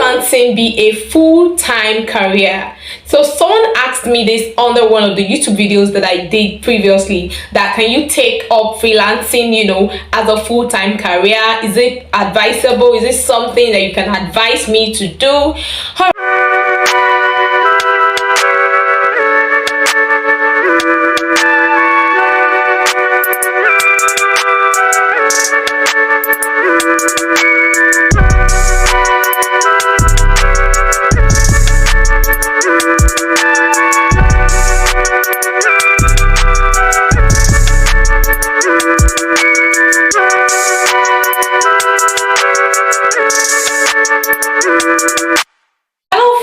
freelancing be a full-time career? So someone asked me this under one of the YouTube videos that I did previously, that can you take up freelancing, as a full-time career? Is it advisable? Is it something that you can advise me to do?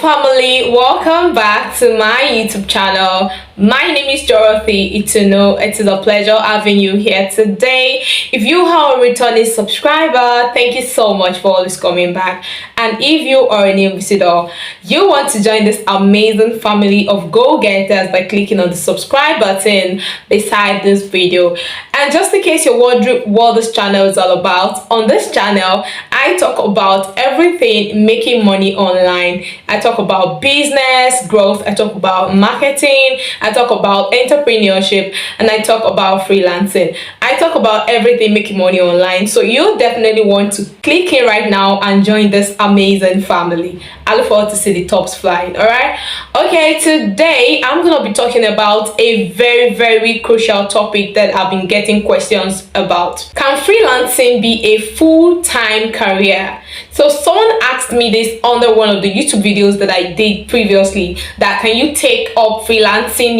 Family, welcome back to my YouTube channel. My name is Dorothy Ituno. It is a pleasure having you here today. If you are a returning subscriber, thank you so much for always coming back. And if you are a new visitor, you want to join this amazing family of go-getters by clicking on the subscribe button beside this video. And just in case you're wondering what this channel is all about, on this channel I talk about everything making money online. I talk about business growth, I talk about marketing, I talk about entrepreneurship, and I talk about freelancing. I talk about everything making money online. So you definitely want to click in right now and join this amazing family. I look forward to see the tops flying. All right. Okay, today I'm gonna be talking about a very crucial topic that I've been getting questions about. Can freelancing be a full-time career? So someone asked me this under one of the YouTube videos that I did previously, that can you take up freelancing,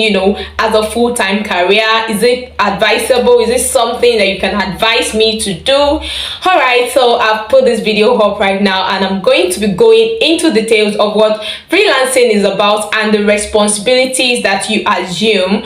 as a full-time career? Is it advisable? Is it something that you can advise me to do? All right, so I've put this video up right now, and I'm going to be going into details of what freelancing is about and the responsibilities that you assume,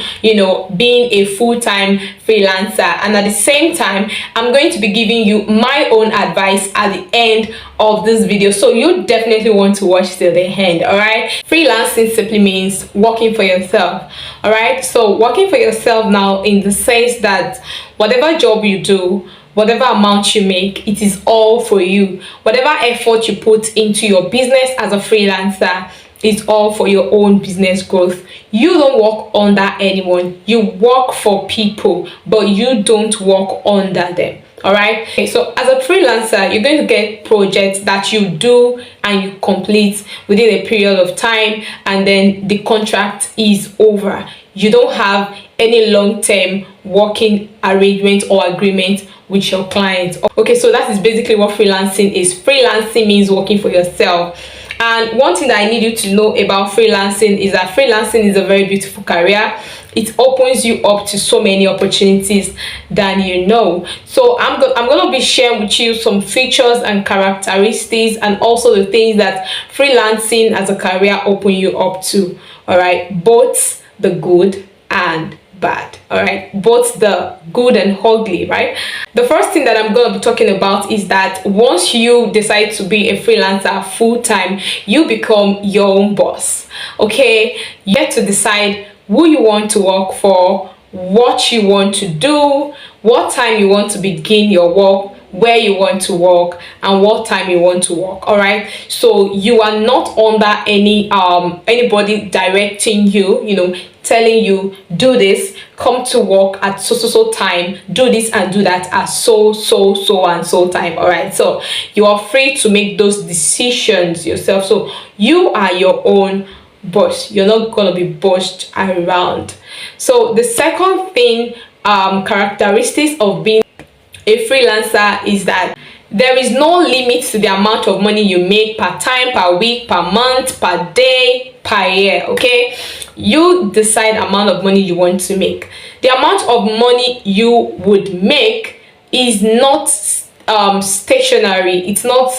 being a full-time freelancer. And at the same time, I'm going to be giving you my own advice at the end of this video, so you definitely want to watch till the end. All right, freelancing simply means working for yourself. All right, so working for yourself now in the sense that whatever job you do, whatever amount you make, it is all for you. Whatever effort you put into your business as a freelancer is all for your own business growth. You don't work under anyone. You work for people, but you don't work under them. All right. Okay, so as a freelancer, you're going to get projects that you do and you complete within a period of time, and then the contract is over. You don't have any long-term working arrangement or agreement with your clients. Okay, so that is basically what freelancing is. Freelancing means working for yourself. And one thing that I need you to know about freelancing is that freelancing is a very beautiful career. It opens you up to so many opportunities than you know. So I'm going to be sharing with you some features and characteristics, and also the things that freelancing as a career open you up to. All right, both the good and bad. All right, both the good and ugly. Right, the first thing that I'm going to be talking about is that once you decide to be a freelancer full-time, you become your own boss. Okay, you get to decide who you want to work for, what you want to do, what time you want to begin your work, where you want to work, and what time you want to work. All right, so you are not under anybody directing you, telling you do this, come to work at so time, do this and do that at so and so time. All right, so you are free to make those decisions yourself. So you are your own boss. You're not gonna be bossed around. So the second thing, characteristics of being a freelancer, is that there is no limit to the amount of money you make per time, per week, per month, per day, per year. Okay, you decide amount of money you want to make. The amount of money you would make is not stationary. It's not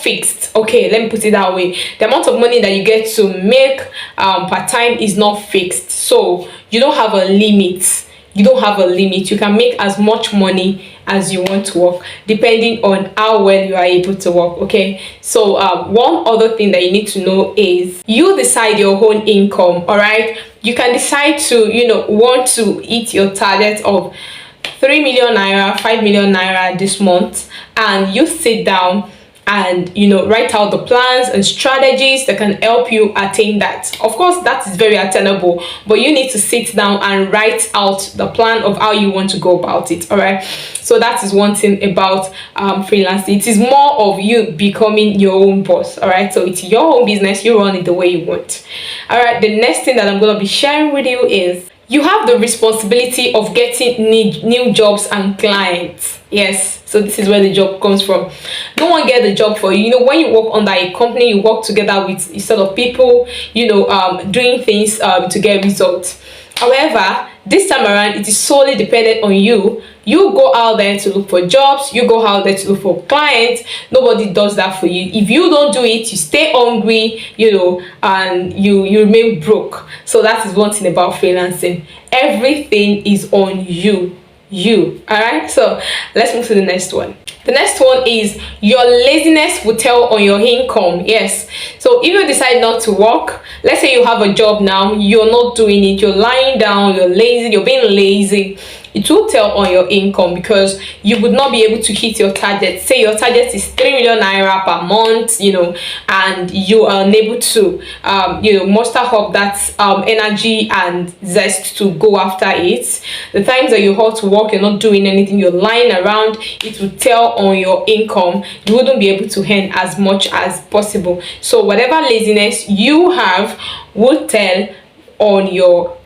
fixed. Okay, let me put it that way. The amount of money that you get to make per time is not fixed. So you don't have a limit. You can make as much money as you want to work, depending on how well you are able to work. Okay, so one other thing that you need to know is you decide your own income. All right, you can decide to want to hit your target of 3 million naira, 5 million naira this month, and you sit down and write out the plans and strategies that can help you attain that. Of course, that is very attainable, but you need to sit down and write out the plan of how you want to go about it. All right, so that is one thing about freelancing. It is more of you becoming your own boss. All right, so it's your own business, you run it the way you want. All right, the next thing that I'm going to be sharing with you is you have the responsibility of getting new jobs and clients. Yes, so this is where the job comes from. No one get the job for you. When you work under a company, you work together with a set of people, doing things to get results. However, this time around, it is solely dependent on you. You go out there to look for jobs, you go out there to look for clients. Nobody does that for you. If you don't do it, you stay hungry, and you remain broke. So that is one thing about freelancing. Everything is on you. All right, so let's move to the next one. The next one is your laziness will tell on your income. Yes, so if you decide not to work, let's say you have a job now, you're not doing it, you're lying down, you're lazy, you're being lazy, it will tell on your income, because you would not be able to hit your target. Say your target is 3 million naira per month, and you are unable to muster up that energy and zest to go after it. The times that you have to work, you're not doing anything, you're lying around, it will tell on your income. You wouldn't be able to earn as much as possible. So whatever laziness you have will tell on your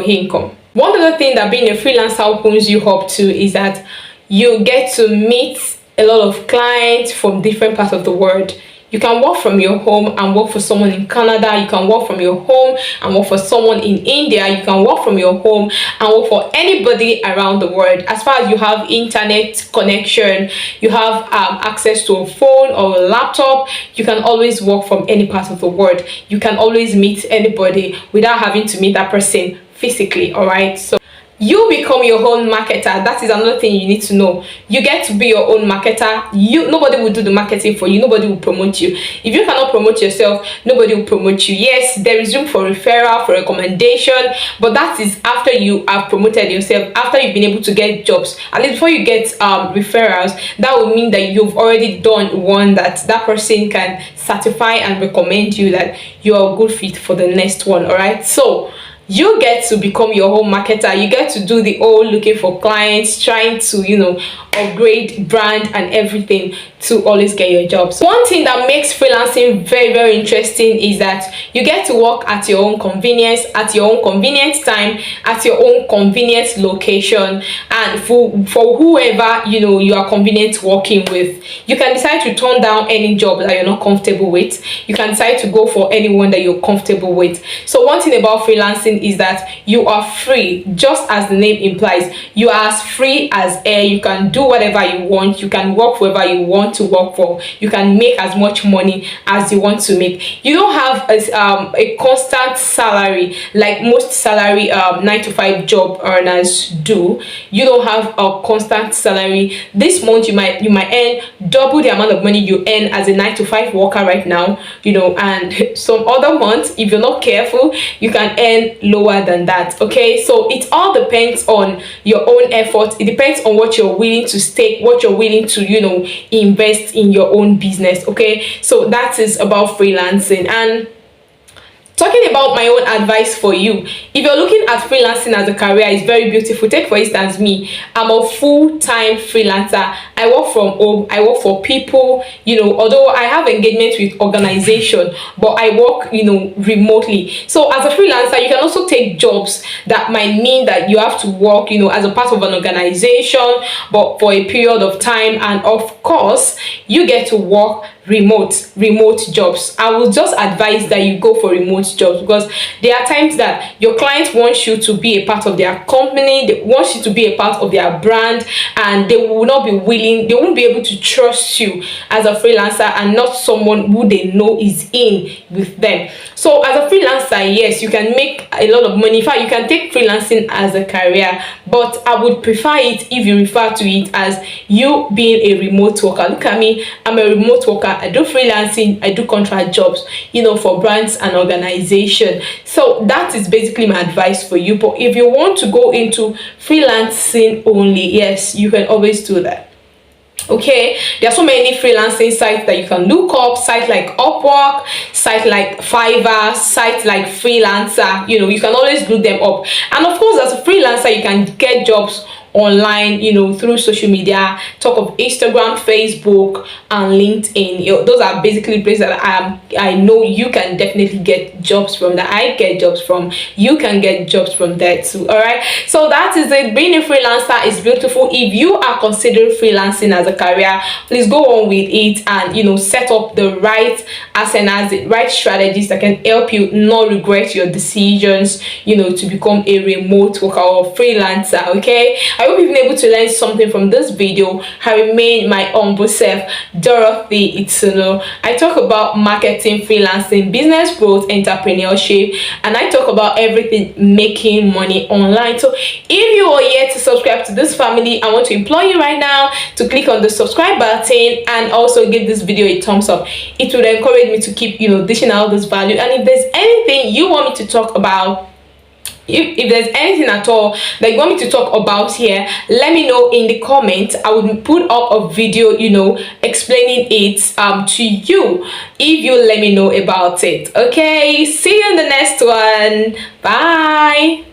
income. One other thing that being a freelancer opens you up to is that you get to meet a lot of clients from different parts of the world. You can work from your home and work for someone in Canada. You can work from your home and work for someone in India. You can work from your home and work for anybody around the world. As far as you have internet connection, you have access to a phone or a laptop, you can always work from any part of the world. You can always meet anybody without having to meet that person physically. All right, so you become your own marketer. That is another thing you need to know. You get to be your own marketer. Nobody will do the marketing for you. Nobody will promote you. If you cannot promote yourself, nobody will promote you. Yes, there is room for referral, for recommendation, but that is after you have promoted yourself, after you've been able to get jobs. At least before you get referrals, that will mean that you've already done one that person can certify and recommend you that you are a good fit for the next one. All right, so you get to become your own marketer. You get to do the whole looking for clients, trying to upgrade brand and everything to always get your job. So one thing that makes freelancing very, very interesting is that you get to work at your own convenience, at your own convenient time, at your own convenient location, and for whoever you are convenient working with. You can decide to turn down any job that you're not comfortable with. You can decide to go for anyone that you're comfortable with. So one thing about freelancing is that you are free. Just as the name implies, you are as free as air. You can do whatever you want. You can work wherever you want to work for. You can make as much money as you want to make. You don't have a constant salary like most salary 9-to-5 job earners do. You don't have a constant salary. This month you might earn double the amount of money you earn as a 9-to-5 worker right now, and some other months, if you're not careful, you can earn lower than that. Okay, so it all depends on your own effort. It depends on what you're willing to stake, what you're willing to invest in your own business. Okay, so that is about freelancing. And talking about my own advice for you, if you're looking at freelancing as a career, it's very beautiful. Take for instance me. I'm a full-time freelancer. I work from home. I work for people, although I have engagement with organization, but I work remotely. So as a freelancer, you can also take jobs that might mean that you have to work as a part of an organization, but for a period of time. And of course, you get to work remote jobs. I will just advise that you go for remote jobs, because there are times that your client wants you to be a part of their company, they want you to be a part of their brand, and they will not be willing, they won't be able to trust you as a freelancer and not someone who they know is in with them. So as a freelancer, yes, you can make a lot of money. In fact, you can take freelancing as a career, but I would prefer it if you refer to it as you being a remote worker. Look at me, I'm a remote worker. I do freelancing, I do contract jobs, for brands and organization. So that is basically my advice for you. But if you want to go into freelancing only, yes, you can always do that. Okay, there are so many freelancing sites that you can look up, sites like Upwork, sites like Fiverr, sites like Freelancer. You can always look them up. And of course, as a freelancer, you can get jobs online, through social media. Talk of Instagram, Facebook, and LinkedIn. Those are basically places that I know you can definitely get jobs from, that I get jobs from. You can get jobs from there too. All right, so that is it. Being a freelancer is beautiful. If you are considering freelancing as a career, please go on with it, and set up the right arsenals, the right strategies that can help you not regret your decisions, to become a remote worker or freelancer. Okay, I hope you've been able to learn something from this video. I remain my humble self, Dorothy Itsuno. I talk about marketing, freelancing, business growth, entrepreneurship, and I talk about everything making money online. So if you are yet to subscribe to this family, I want to implore you right now to click on the subscribe button and also give this video a thumbs up. It would encourage me to keep dishing out this value. And if there's anything you want me to talk about, if there's anything at all that you want me to talk about here, let me know in the comments. I will put up a video explaining it to you, if you let me know about it. Okay, see you in the next one. Bye.